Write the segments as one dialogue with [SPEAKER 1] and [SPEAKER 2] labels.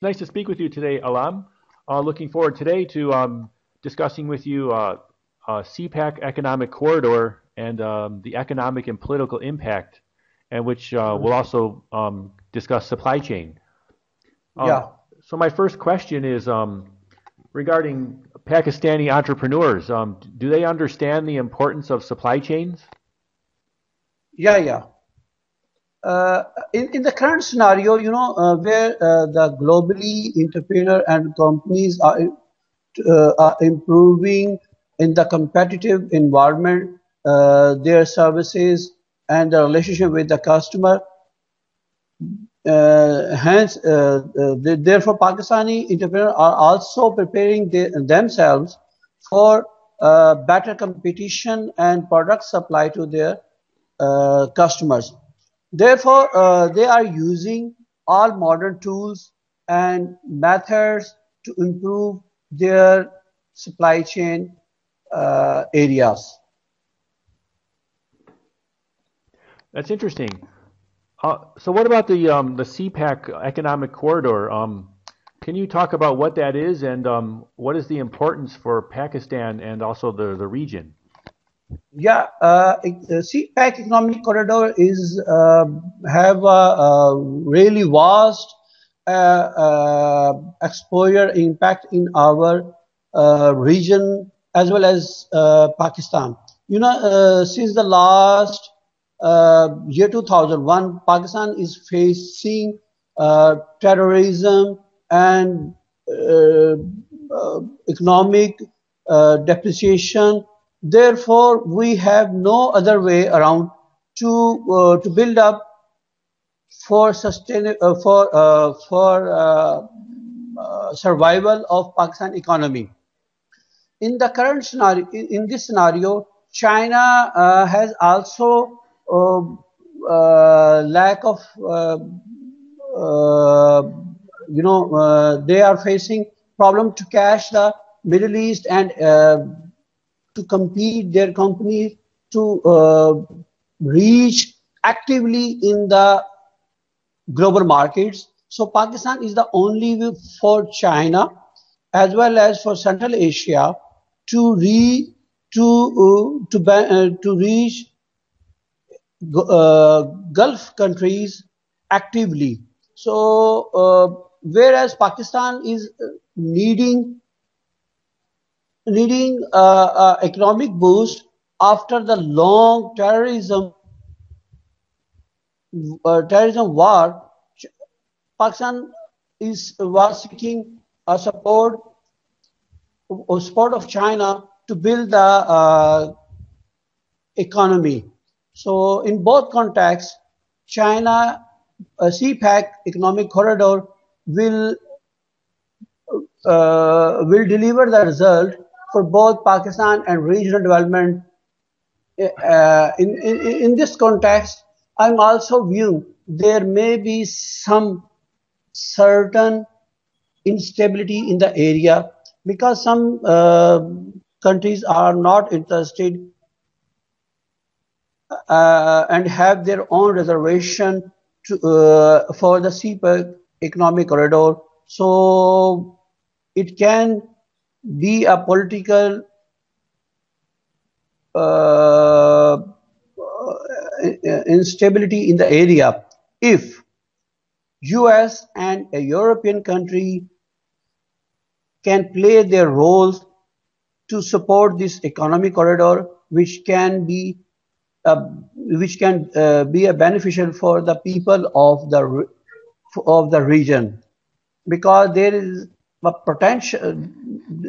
[SPEAKER 1] nice to speak with you today, Alam. Looking forward today to discussing with you CPak economic corridor and the economic and political impact, and which we'll also discuss supply chain. Um,
[SPEAKER 2] Yeah,
[SPEAKER 1] so my first question is regarding Pakistani entrepreneurs. Do they understand the importance of supply chains?
[SPEAKER 2] yeah. In the current scenario, where the globally entrepreneur and companies are improving in the competitive environment, their services and the relationship with the customer. Therefore, Pakistani entrepreneurs are also preparing themselves for better competition and product supply to their customers. Therefore, they are using all modern tools and methods to improve their supply chain areas.
[SPEAKER 1] That's interesting. So what about the CPAC economic corridor? Can you talk about what that is and what is the importance for Pakistan and also the region?
[SPEAKER 2] Yeah, CPak economic corridor is have a really vast exposure impact in our region as well as Pakistan. Since the last year 2001, Pakistan is facing terrorism and uh, economic depreciation. Therefore, we have no other way around to build up for survival of Pakistan economy. In the current scenario, in this scenario, China has also lack of uh, they are facing problem to cash the Middle East and to compete their companies to reach actively in the global markets. So Pakistan is the only way for China as well as for Central Asia to re to reach Gulf countries actively. So whereas Pakistan is needing economic boost after the long terrorism war, Pakistan was seeking a support of China to build the economy. So in both contexts, China CPAC economic corridor will will deliver the result for both Pakistan and regional development. In this context, I'm also viewing there may be some certain instability in the area because some countries are not interested and have their own reservation for the CPEC economic corridor. So it can be a political uh, instability in the area if US and a European country can play their roles to support this economic corridor, uh, which can be a beneficial for the people of the region, because there is a potential.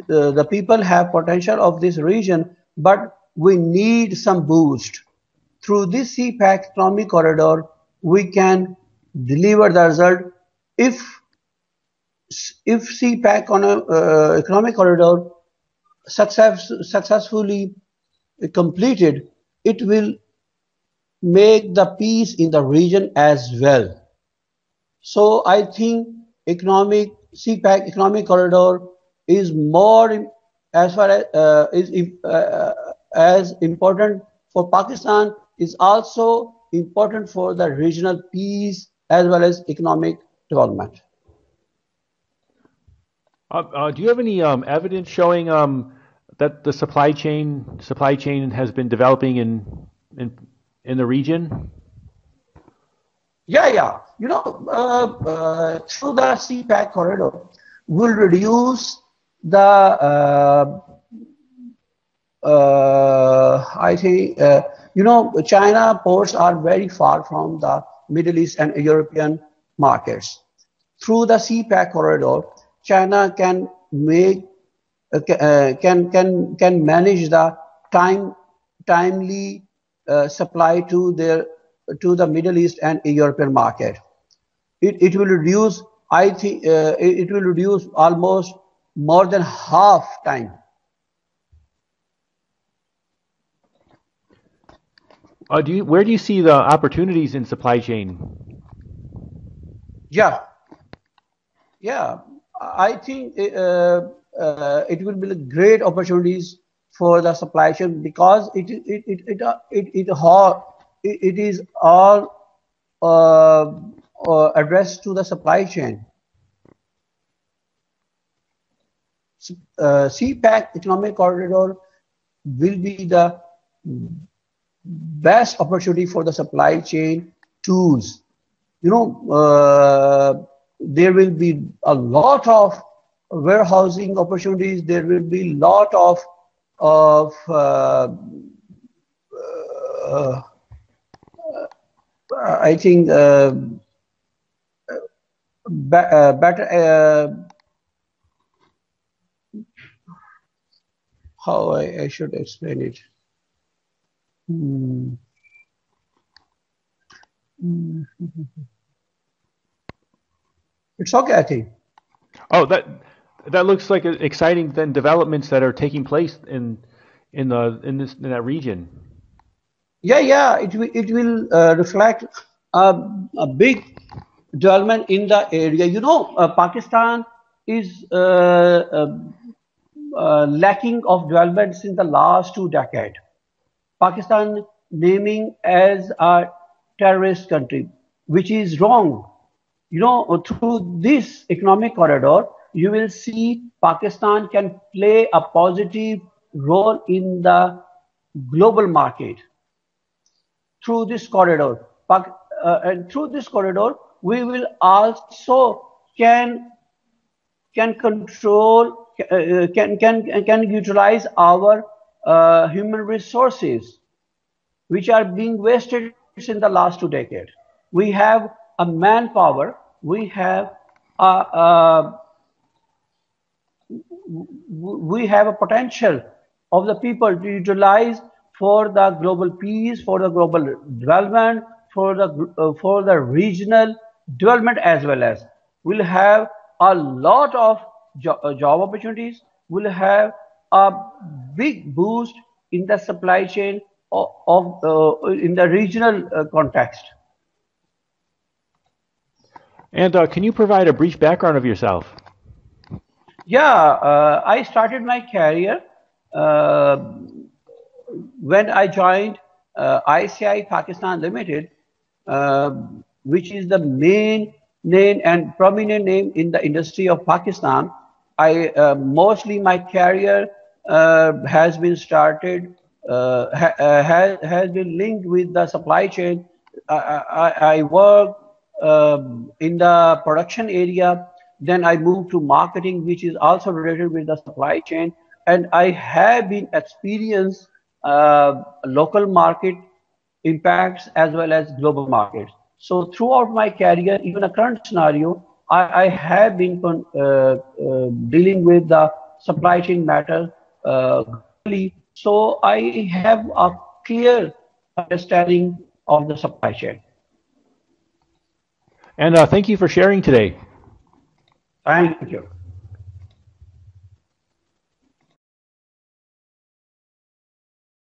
[SPEAKER 2] The people have potential of this region, but we need some boost through this CPAC economic corridor. We can deliver the result if CPAC on a economic corridor successfully completed, it will make the peace in the region as well. So I think economic CPAC economic corridor is more as far as important for Pakistan, is also important for the regional peace as well as economic development.
[SPEAKER 1] Do you have any evidence showing that the supply chain has been developing in in the region?
[SPEAKER 2] Yeah, yeah. Through the CPak corridor, will reduce the I think China ports are very far from the Middle East and European markets. Through the CPak corridor, China can make can manage the timely supply to the Middle East and European market. It will reduce, I think it will reduce almost more than half time.
[SPEAKER 1] Where do you see the opportunities in supply chain?
[SPEAKER 2] Yeah, yeah. I think it will be great opportunities for the supply chain because it is all addressed to the supply chain. CPAC economic corridor will be the best opportunity for the supply chain tools. There will be a lot of warehousing opportunities. There will be a lot of I think better how I should explain it. Hmm. It's okay, I think.
[SPEAKER 1] Oh, that looks like exciting then developments that are taking place in that region.
[SPEAKER 2] Yeah, yeah, it will reflect a big development in the area. Pakistan is lacking of development since the last 2 decades. Pakistan naming as a terrorist country, which is wrong. Through this economic corridor, you will see Pakistan can play a positive role in the global market through this corridor. And through this corridor, we will also can control can utilize our human resources which are being wasted in the last 2 decades. We have a manpower, a, we have a potential of the people to utilize for the global peace, for the global development, for the regional development as well as we'll have a lot of job opportunities. We'll have a big boost in the supply chain in the regional context.
[SPEAKER 1] And can you provide a brief background of yourself?
[SPEAKER 2] Yeah, I started my career uh, when I joined ICI Pakistan Limited, uh, which is the main name and prominent name in the industry of Pakistan. I mostly my career has been started has been linked with the supply chain. I work in the production area. Then I moved to marketing, which is also related with the supply chain. And I have been experienced local market impacts as well as global markets. So throughout my career, even a current scenario, I have been dealing with the supply chain matter globally. So I have a clear understanding of the supply chain.
[SPEAKER 1] And thank you for sharing today.
[SPEAKER 2] Thank you.